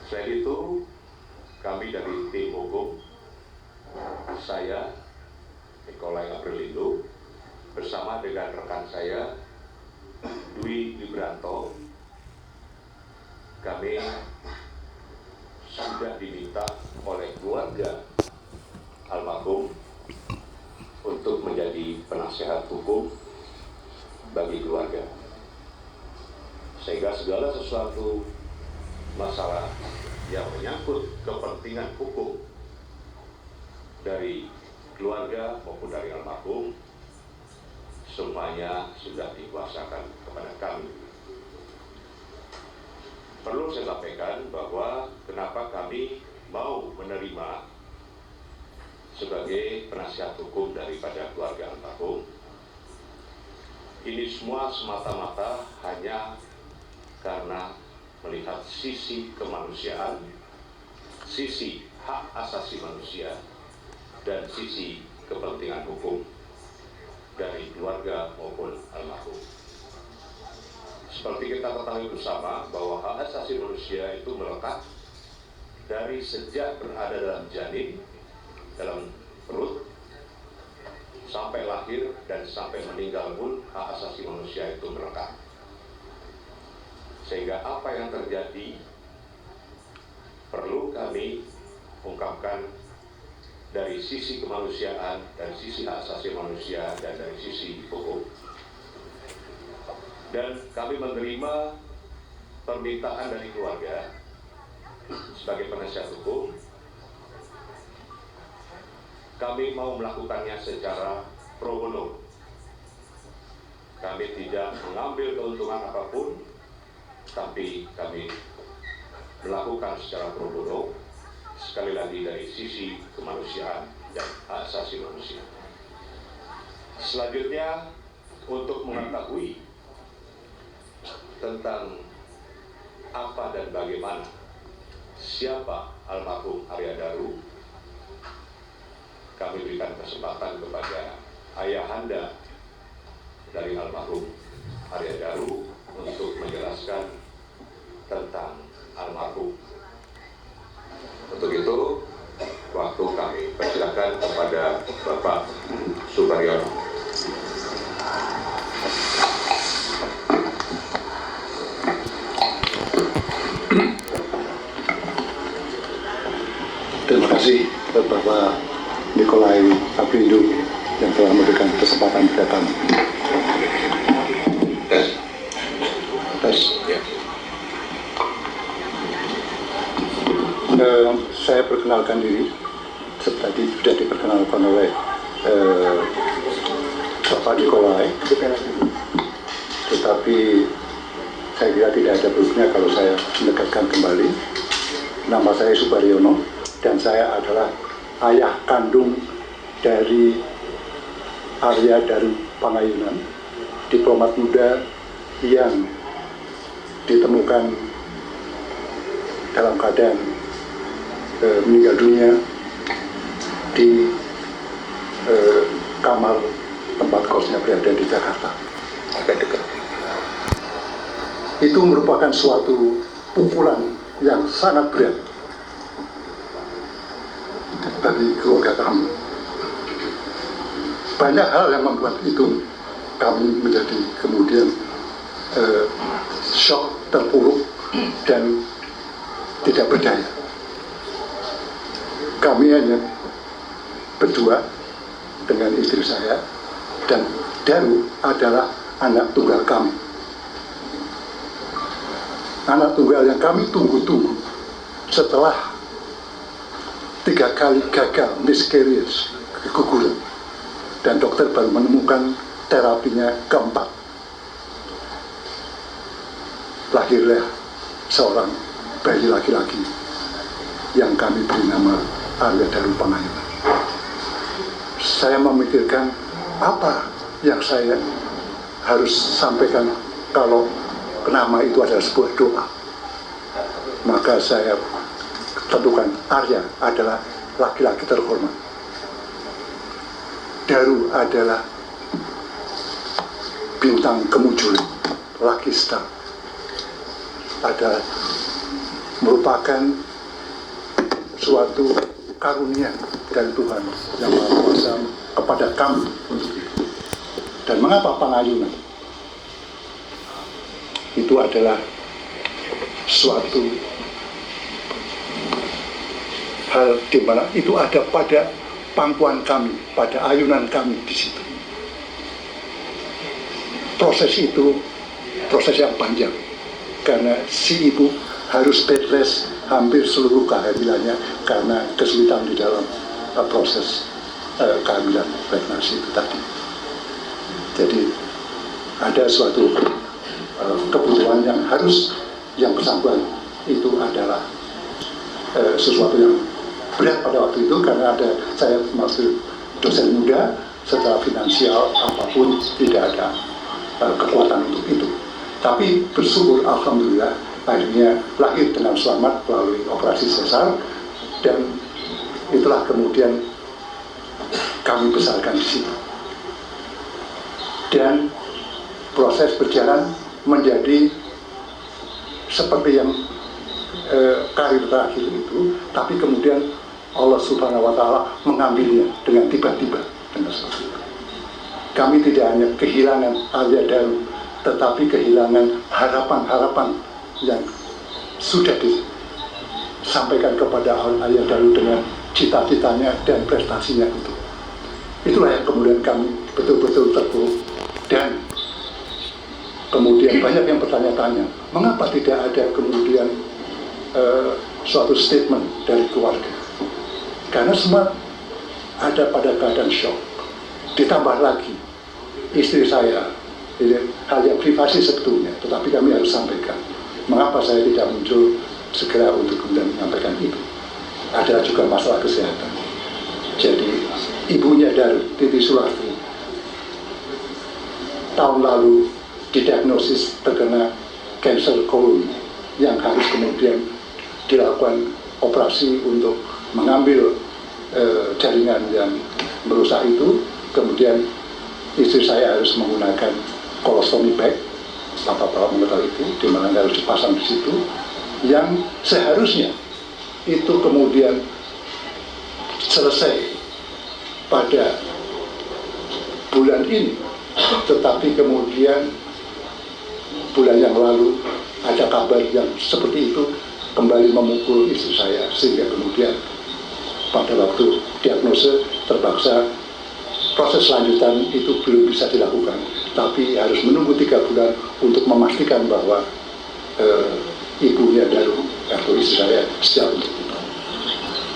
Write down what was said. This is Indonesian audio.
Selain itu, kami dari tim hukum, saya, Nikolai Aprilindo, bersama dengan rekan saya, Dwi Libranto, kami sudah diminta oleh keluarga almarhum untuk menjadi penasehat hukum bagi keluarga. Sehingga segala sesuatu masalah yang menyangkut kepentingan hukum dari keluarga maupun dari almarhum semuanya sudah dikuasakan kepada kami. Perlu saya sampaikan bahwa kenapa kami mau menerima sebagai penasihat hukum daripada keluarga almarhum. Ini semua semata-mata hanya karena melihat sisi kemanusiaan, sisi hak asasi manusia, dan sisi kepentingan hukum dari keluarga maupun almarhum. Seperti kita ketahui bersama bahwa hak asasi manusia itu melekat dari sejak berada dalam janin, dalam perut, sampai lahir dan sampai meninggal pun hak asasi manusia itu melekat. Sehingga apa yang terjadi perlu kami ungkapkan dari sisi kemanusiaan, dari sisi hak asasi manusia, dan dari sisi hukum. Dan kami menerima permintaan dari keluarga sebagai penasihat hukum. Kami mau melakukannya secara pro bono. Kami tidak mengambil keuntungan apapun, tapi kami melakukan secara pro bono, sekali lagi dari sisi kemanusiaan dan hak asasi manusia. Selanjutnya, untuk mengetahui tentang apa dan bagaimana siapa almarhum Arya Daru, kami berikan kesempatan kepada ayahanda dari almarhum Arya Daru untuk menjelaskan tentang almarhum. Untuk itu, waktu kami persilakan kepada Bapak Supariono. Terima kasih Bapak Nikolai Aprilindo yang telah memberikan kesempatan datang. Tes. Ya. Saya perkenalkan diri seperti sudah diperkenalkan oleh Bapak Nikolai, tetapi saya kira tidak ada perlunya kalau saya menegaskan kembali. Nama saya Supariono dan saya adalah ayah kandung dari Arya Daru Pangayunan, diplomat muda yang ditemukan dalam keadaan meninggal dunia di kamar tempat kosnya berada di Jakarta. Agak dekat. Itu merupakan suatu pukulan yang sangat berat bagi keluarga kami. Banyak hal yang membuat itu kami menjadi kemudian shock, terpuruk, dan tidak berdaya. Kami hanya berdua dengan istri saya, dan Daru adalah anak tunggal kami. Anak tunggal yang kami tunggu-tunggu setelah 3 kali gagal, miscarriage, keguguran, dan dokter baru menemukan terapinya keempat. Lahirlah seorang bayi laki-laki yang kami beri nama Arya Daru Pangayunan. Saya memikirkan apa yang saya harus sampaikan kalau nama itu adalah sebuah doa. Maka saya tentukan Arya adalah laki-laki terhormat. Daru adalah bintang kemunculan, lucky star. Ada merupakan suatu karunia dari Tuhan yang Maha Kuasa kepada kami untuk itu. Dan mengapa pengayunan? Itu adalah suatu hal di mana itu ada pada pangkuan kami, pada ayunan kami di situ. Proses itu proses yang panjang, karena si ibu harus bed rest hampir seluruh kehamilannya karena kesulitan di dalam proses kehamilan pregnancy itu tadi. Jadi ada suatu kebutuhan yang harus yang bersangkutan itu adalah sesuatu yang berat pada waktu itu, karena ada saya masih dosen muda, secara finansial apapun tidak ada kekuatan untuk itu. Tapi bersyukur alhamdulillah akhirnya lahir dengan selamat melalui operasi sesar, dan itulah kemudian kami besarkan di situ. Dan proses berjalan menjadi seperti yang karir terakhir itu, tapi kemudian Allah Subhanahu wa Ta'ala mengambilnya dengan tiba-tiba dengan seperti itu. Kami tidak hanya kehilangan Alia Daru, tetapi kehilangan harapan-harapan yang sudah disampaikan kepada Alia Daru dengan cita-citanya dan prestasinya itu. Itulah yang kemudian kami betul-betul terpuruk. Dan kemudian banyak yang bertanya-tanya, mengapa tidak ada kemudian suatu statement dari keluarga? Karena semua ada pada keadaan shock. Ditambah lagi istri saya, ini hal yang privasi sebetulnya, tetapi kami harus sampaikan. Mengapa saya tidak muncul segera untuk kemudian menyampaikan itu? Ada juga masalah kesehatan. Jadi ibunya dari Titi Sulastri tahun lalu didiagnosis terkena kanker kolon yang harus kemudian dilakukan operasi untuk mengambil jaringan yang merusak itu. Kemudian istri saya harus menggunakan colostomy bag, bapak-bapak mengetahui itu, di mana harus dipasang di situ, yang seharusnya itu kemudian selesai pada bulan ini, tetapi kemudian bulan yang lalu ada kabar yang seperti itu kembali memukul istri saya, sehingga kemudian pada waktu diagnosa terpaksa proses lanjutan itu belum bisa dilakukan, tapi harus menunggu 3 bulan untuk memastikan bahwa ibunya Daru atau istri saya siap untuk